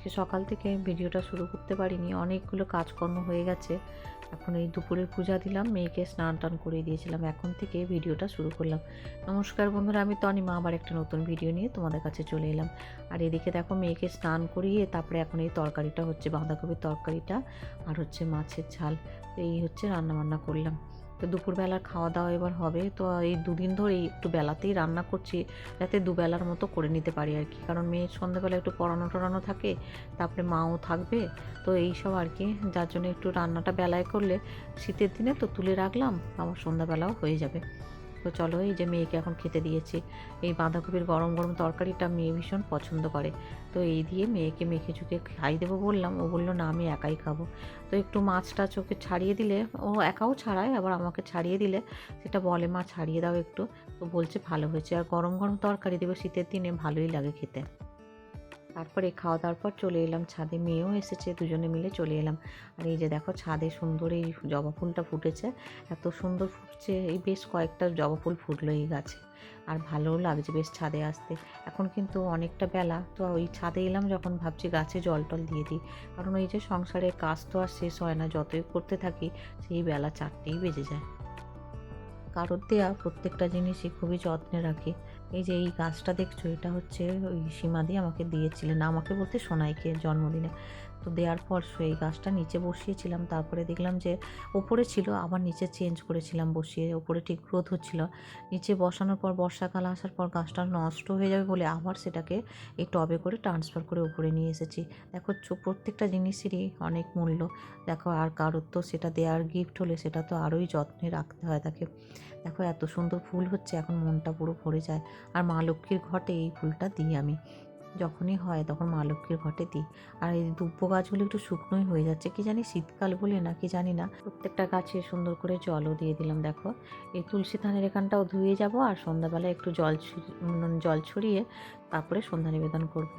আজকে সকাল থেকে ভিডিওটা শুরু করতে পারিনি, অনেকগুলো কাজকর্ম হয়ে গেছে। এখন এই দুপুরের পূজা দিলাম, মেয়েকে স্নান টান করে দিয়েছিলাম, এখন থেকে ভিডিওটা শুরু করলাম। নমস্কার বন্ধুরা, আমি তনিমা আবার একটা নতুন ভিডিও নিয়ে তোমাদের কাছে চলে এলাম। আর এদিকে দেখো মেয়েকে স্নান করিয়ে তারপরে এখন এই তরকারিটা হচ্ছে, বাঁধাকপির তরকারিটা আর হচ্ছে মাছের ঝাল। এই হচ্ছে রান্নাবান্না করলাম। তো দুপুরবেলার খাওয়া দাওয়া এবার হবে। তো এই দুদিন ধরেই একটু বেলাতেই রান্না করছি, যাতে দুবেলার মতো করে নিতে পারি আর কি। কারণ মেয়ের সন্ধ্যেবেলা একটু পড়ানো টড়ানো থাকে, তারপরে মাও থাকবে, তো এইসব আর কি। যার জন্য একটু রান্নাটা বেলায় করলে শীতের দিনে তো তুলে রাখলাম, আমার সন্ধ্যাবেলাও হয়ে যাবে। তো চলো, এই যে মেয়েকে এখন খেতে দিয়েছি। এই বাঁধাকপির গরম গরম তরকারিটা মেয়ে ভীষণ পছন্দ করে। তো এই দিয়ে মেয়েকে মেখে চুখে খাই দেবো বললাম, ও বললো না আমি একাই খাবো। তো একটু মাছটা চোখে ছাড়িয়ে দিলে, ও একাও ছাড়ায়, আবার আমাকে ছাড়িয়ে দিলে সেটা বলে মা ছাড়িয়ে দাও একটু। তো বলছে ভালো হয়েছে। আর গরম গরম তরকারি দেবে শীতের দিনে, ভালোই লাগে খেতে। তারপরে খাওয়া দাওয়ার পর চলে এলাম ছাদে, মেয়েও এসেছে, দুজনে মিলে চলে এলাম। আর এই যে দেখো ছাদে সুন্দর এই জবা ফুলটা ফুটেছে, এত সুন্দর ফুটছে। এই বেশ কয়েকটা জবা ফুল ফুটলো এই গাছে, আর ভালোও লাগছে বেশ ছাদে আসতে। এখন কিন্তু অনেকটা বেলা, তো ওই ছাদে এলাম যখন, ভাবছি গাছে জল টল দিয়ে দিই। কারণ ওই যে সংসারের কাজ তো আর শেষ হয় না, যতই করতে থাকি সেই বেলা 4টেই বেজে যায়। কারোর দেয়া প্রত্যেকটা জিনিসই খুবই যত্নে রাখি। এই যে এই গাছটা দেখছো, এটা হচ্ছে ওই সীমাদি আমাকে দিয়েছিলেন, আমাকে বলতে সোনাইকে জন্মদিনে। তো দেওয়ার পর এই গাছটা নিচে বসিয়েছিলাম, তারপরে দেখলাম যে ওপরে ছিল, আবার নিচে চেঞ্জ করেছিলাম বসিয়ে, ওপরে ঠিক গ্রোথ হচ্ছিল। নিচে বসানোর পর বর্ষাকাল আসার পর গাছটা নষ্ট হয়ে যাবে বলে আবার সেটাকে এই টবে করে ট্রান্সফার করে উপরে নিয়ে এসেছি। দেখো প্রত্যেকটা জিনিসেরই অনেক মূল্য। দেখো আর কারোর তো সেটা দেওয়ার গিফট হলে সেটা তো আরোই যত্নে রাখতে হয় তাকে। দেখো এত সুন্দর ফুল হচ্ছে, এখন মনটা পুরো ভরে যায়। আর মা লক্ষ্মীর ঘটে এই ফুলটা দিই আমি, যখনই হয় তখন মা লক্ষ্মীর ঘটে দিই। আর এই দুব্বো গাছগুলো একটু শুকনোই হয়ে যাচ্ছে, কি জানি শীতকাল বলে না কি জানি না। প্রত্যেকটা গাছে সুন্দর করে জলও দিয়ে দিলাম। দেখো এই তুলসী থানের এখানটাও ধুয়ে যাব, আর সন্ধ্যাবেলা একটু জল ছড়িয়ে তারপরে সন্ধ্যা নিবেদন করব।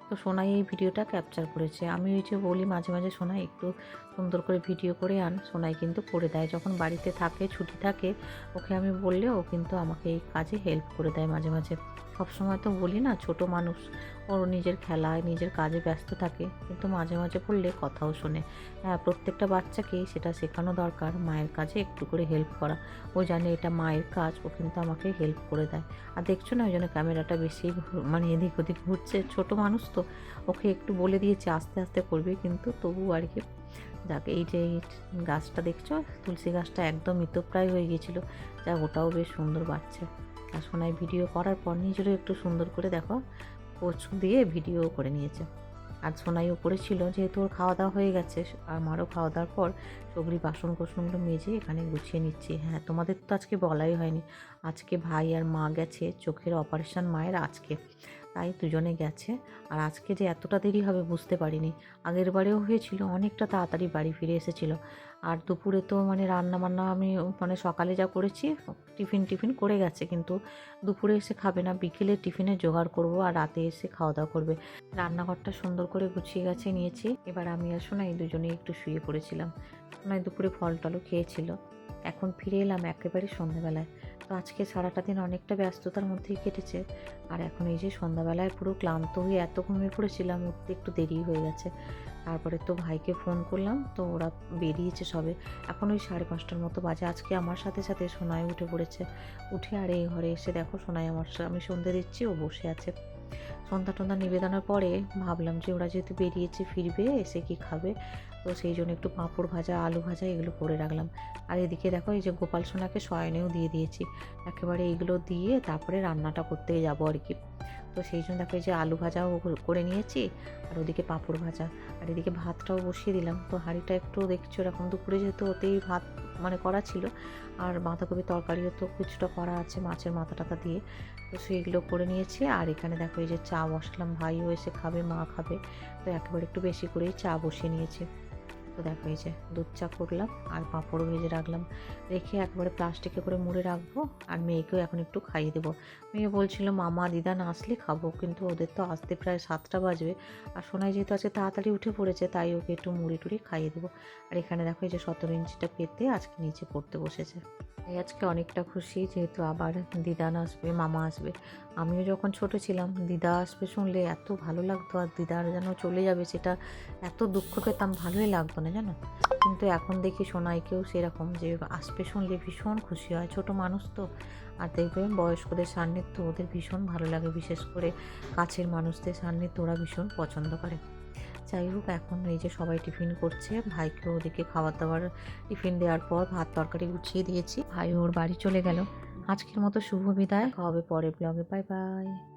তো সোনাই এই ভিডিওটা ক্যাপচার করেছে। আমি ওই যে বলি মাঝে মাঝে সোনাই একটু সুন্দর করে ভিডিও করে আন, সোনাই কিন্তু করে দেয়। যখন বাড়িতে থাকে, ছুটি থাকে, ওকে আমি বললে ও কিন্তু আমাকে এই কাজে হেল্প করে দেয় মাঝে মাঝে। সবসময় তো বলি না, ছোট মানুষ, ওর নিজের খেলায় নিজের কাজে ব্যস্ত থাকে, কিন্তু মাঝে মাঝে বললে কথাও শোনে। হ্যাঁ, প্রত্যেকটা বাচ্চাকেই সেটা শেখানো দরকার, মায়ের কাজে একটু করে হেল্প করা। ও জানে এটা মায়ের কাজ, ও কিন্তু আমাকে হেল্প করে দেয়। আর দেখছো না, ওই জন্য ক্যামেরাটা বেশি মানে এদিক ওদিক ঘুরছে, ছোট মানুষ তো, ওকে একটু বলে দিয়েছি আস্তে আস্তে করবে, কিন্তু তবু আর কি। যাক, এই যে এই গাছটা দেখছো, তুলসী গাছটা একদম মৃতপ্রায় হয়ে গিয়েছিল, যা ওটাও বেশ সুন্দর বাড়ছে। আর সোনাই ভিডিও করার পর নিজেরও একটু সুন্দর করে দেখো পোস্ট দিয়ে ভিডিও করে নিয়েছে। আর সোনাই উপরে ছিল, যেহেতু ওর খাওয়া দাওয়া হয়ে গেছে, আমারও খাওয়া দাওয়ার পর সবরি বাসন কোসনগুলো মেজে এখানে গুছিয়ে নিচ্ছি। হ্যাঁ, তোমাদের তো আজকে বলাই হয়নি, আজকে ভাই আর মা গেছে চোখের অপারেশন মায়ের আজকে, তাই দুজনে গেছে। আর আজকে যে এতটা দেরি হবে বুঝতে পারিনি। আগের বারেও হয়েছিল, অনেকটা তাড়াতাড়ি বাড়ি ফিরে এসেছিল। আর দুপুরে তো মানে রান্না বান্না আমি মানে সকালে যা করেছি, টিফিন করে গেছে, কিন্তু দুপুরে এসে খাবে না, বিকেলে টিফিনের জোগাড় করব, আর রাতে এসে খাওয়া দাওয়া করবে। রান্নাঘরটা সুন্দর করে গুছিয়ে গেছে নিয়েছি। এবার আমি আর সোনাই দুজনে একটু শুয়ে পড়েছিলাম। সোনাই দুপুরে ফল টলও খেয়েছিল। এখন ফিরে এলাম একেবারে সন্ধ্যাবেলায়। তো আজকে সারাটা দিন অনেকটা ব্যস্ততার মধ্যেই কেটেছে। আর এখন এই যে সন্ধ্যাবেলায় পুরো ক্লান্ত হয়ে এত ঘুমিয়ে পড়েছিলাম, উঠতে একটু দেরি হয়ে গেছে। তারপরে তো ভাইকে ফোন করলাম, তো ওরা বেরিয়েছে সবে। এখন ওই 5:30টার মতো বাজে। আজকে আমার সাথে সাথে সোনাই উঠে পড়েছে। উঠে আর এই ঘরে এসে দেখো সোনাই আমি সন্ধে দিচ্ছি, ও বসে আছে। সন্ধ্যা টন্ধা নিবেদনের পরে ভাবলাম যে ওরা যেহেতু বেরিয়েছে, ফিরবে, এসে কি খাবে, তো সেই জন্য একটু পাঁপড় ভাজা, আলু ভাজা এগুলো করে রাখলাম। আর এদিকে দেখো এই যে গোপাল সোনাকে শয়নেও দিয়ে দিয়েছি। একেবারে এইগুলো দিয়ে তারপরে রান্নাটা করতে যাবো আর কি। তো সেই জন্য দেখো এই যে আলু ভাজাও করে নিয়েছি, আর ওদিকে পাঁপড় ভাজা, আর এদিকে ভাতটাও বসিয়ে দিলাম। তো হাঁড়িটা একটু দেখছো এরকম, দুপুরে যেহেতু ওতেই ভাত মানে করা ছিল, আর বাঁধাকপি তরকারিও তো কিছুটা করা আছে মাছের মাথা টাথা দিয়ে, তো সেইগুলো করে নিয়েছি। আর এখানে দেখো এই যে চা বসালাম, ভাইও এসে খাবে, মা খাবে, তো একেবারে একটু বেশি করেই চা বসিয়ে নিয়েছি। তো দেখো এই যে দুধ চা করলাম, আর পাঁপড়ও ভেজে রাখলাম, রেখে একবারে প্লাস্টিকে করে মুড়ে রাখবো। আর মেয়েকেও এখন একটু খাইয়ে দেবো। মেয়ে বলছিল মামা দিদা না আসলে খাবো, কিন্তু ওদের তো আসতে প্রায় 7টা বাজবে। আর সোনাই যেহেতু আজকে তাড়াতাড়ি উঠে পড়েছে, তাই ওকে একটু মুড়ি টুড়ি খাইয়ে দেবো। আর এখানে দেখো এই যে 17 ইঞ্চিটা পেতে আজকে নিচে পড়তে বসেছে। তাই আজকে অনেকটা খুশি, যেহেতু আবার দিদান আসবে, মামা আসবে। আমিও যখন ছোট ছিলাম দিদা আসবে শুনলে এত ভালো লাগতো, আর দিদার যেন চলে যাবে সেটা এত দুঃখ পেতাম, ভালোই লাগতো না জানো। কিন্তু এখন দেখি সোনাইকেও সেরকম, যে আসবে শুনলে ভীষণ খুশি হয়, ছোট মানুষ তো। আর দেখবে বয়স্কদের সান্নিধ্য ওদের ভীষণ ভালো লাগে, বিশেষ করে কাছের মানুষদের সান্নিধ্য ওরা ভীষণ পছন্দ করে। যাই হোক, এখন এই যে সবাই টিফিন করছে, ভাইকে ওদিকে খাবার দাবার টিফিন দেওয়ার পর ভাত তরকারি গুছিয়ে দিয়েছি, ভাই ওর বাড়ি চলে গেল। আজকের মতো শুভ বিদায়, দেখা হবে পরের ব্লগে, বাই বাই।